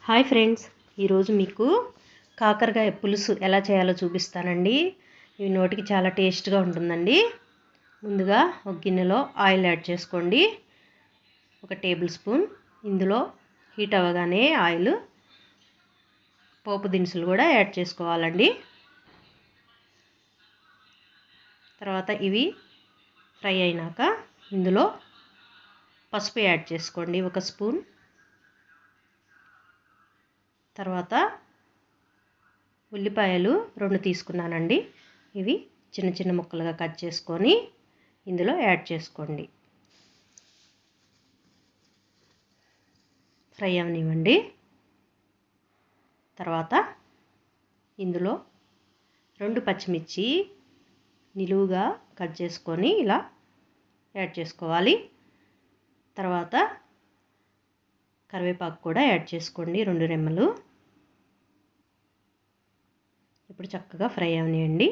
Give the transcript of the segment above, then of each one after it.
Hi friends, ఈరోజు మీకు కాకరకాయ పులుసు ఎలా చేయాలో చూపిస్తానండి. ఇవి నోటికి చాలా టేస్ట్గా ఉంటుందండి. ముందుగా ఒక గిన్నెలో ఆయిల్ యాడ్ చేసుకోండి, 1 టేబుల్ స్పూన్. ఇందులో హీట్ అవ్వగానే ఆయిల్ పోపు దినుసులు కూడా యాడ్ చేసుకోవాలండి. తర్వాత ఇవి ఫ్రై అయినాక ఇందులో పసుపు యాడ్ చేసుకోండి, 1 స్పూన్. తర్వాత ఉల్లిపాయలు 2 తీసుకున్నానండి. ఇవి చిన్న చిన్న ముక్కలుగా కట్ చేసుకొని ఇందులో యాడ్ చేసుకోండి. ఫ్రై అవనివ్వండి. తర్వాత ఇందులో 2 పచ్చిమిర్చి నిలువుగా కట్ చేసుకొని ఇలా యాడ్ చేసుకోవాలి. తర్వాత కరివేపాకు కూడా యాడ్ చేసుకోండి, 2 రెమ్మలు. ఇప్పుడు చక్కగా ఫ్రై అవనియండి.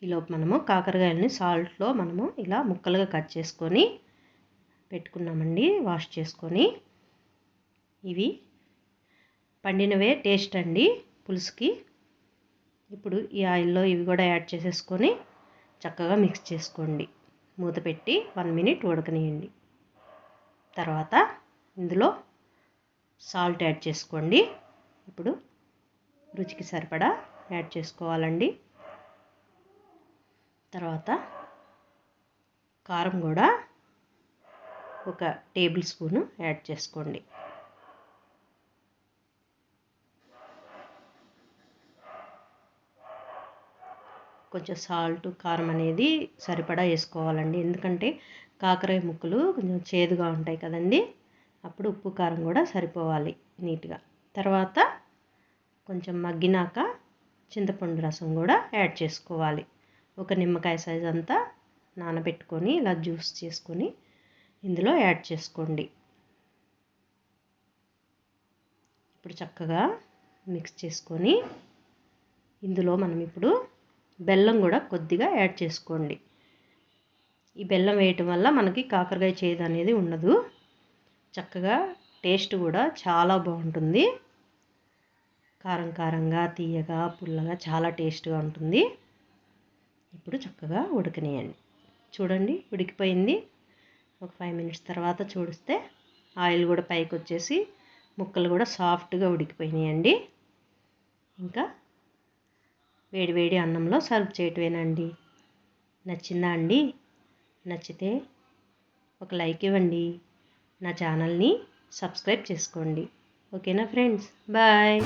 ఈలోపు మనము కాకరకాయలని సాల్ట్లో మనము ఇలా ముక్కలుగా కట్ చేసుకొని పెట్టుకున్నామండి, వాష్ చేసుకొని. ఇవి పండినవే టేస్ట్ అండి పులుసుకి. ఇప్పుడు ఈ ఆయిల్లో ఇవి కూడా యాడ్ చేసేసుకొని చక్కగా మిక్స్ చేసుకోండి. మూత పెట్టి 1 మినిట్ ఉడకనియండి. తర్వాత ఇందులో సాల్ట్ యాడ్ చేసుకోండి. ఇప్పుడు రుచికి సరిపడా యాడ్ చేసుకోవాలండి. తర్వాత కారం కూడా 1 టేబుల్ స్పూను యాడ్ చేసుకోండి. కొంచెం సాల్ట్ కారం అనేది సరిపడా వేసుకోవాలండి, ఎందుకంటే కాకరకాయ ముక్కలు కొంచెం చేదుగా ఉంటాయి కదండి. అప్పుడు ఉప్పు కారం కూడా సరిపోవాలి నీట్గా. తర్వాత కొంచెం మగ్గినాక చింతపండు రసం కూడా యాడ్ చేసుకోవాలి. 1 నిమ్మకాయ సైజ్ అంతా నానబెట్టుకొని ఇలా జ్యూస్ చేసుకొని ఇందులో యాడ్ చేసుకోండి. ఇప్పుడు చక్కగా మిక్స్ చేసుకొని ఇందులో మనం ఇప్పుడు బెల్లం కూడా కొద్దిగా యాడ్ చేసుకోండి. ఈ బెల్లం వేయటం వల్ల మనకి కాకరకాయ చేదు అనేది ఉండదు. చక్కగా టేస్ట్ కూడా చాలా బాగుంటుంది. కారం కారంగా, తీయగా, పుల్లగా చాలా టేస్ట్గా ఉంటుంది. ఇప్పుడు చక్కగా ఉడకనియండి. చూడండి, ఉడికిపోయింది. ఒక 5 మినిట్స్ తర్వాత చూడిస్తే ఆయిల్ కూడా పైకి వచ్చేసి ముక్కలు కూడా సాఫ్ట్గా ఉడికిపోయినాయండి. ఇంకా వేడి వేడి అన్నంలో సర్వ్ చేయటమేనండి. నచ్చిందా అండి? నచ్చితే ఒక లైక్ ఇవ్వండి. నా ఛానల్ని సబ్స్క్రైబ్ చేసుకోండి. ఓకేనా ఫ్రెండ్స్? బాయ్.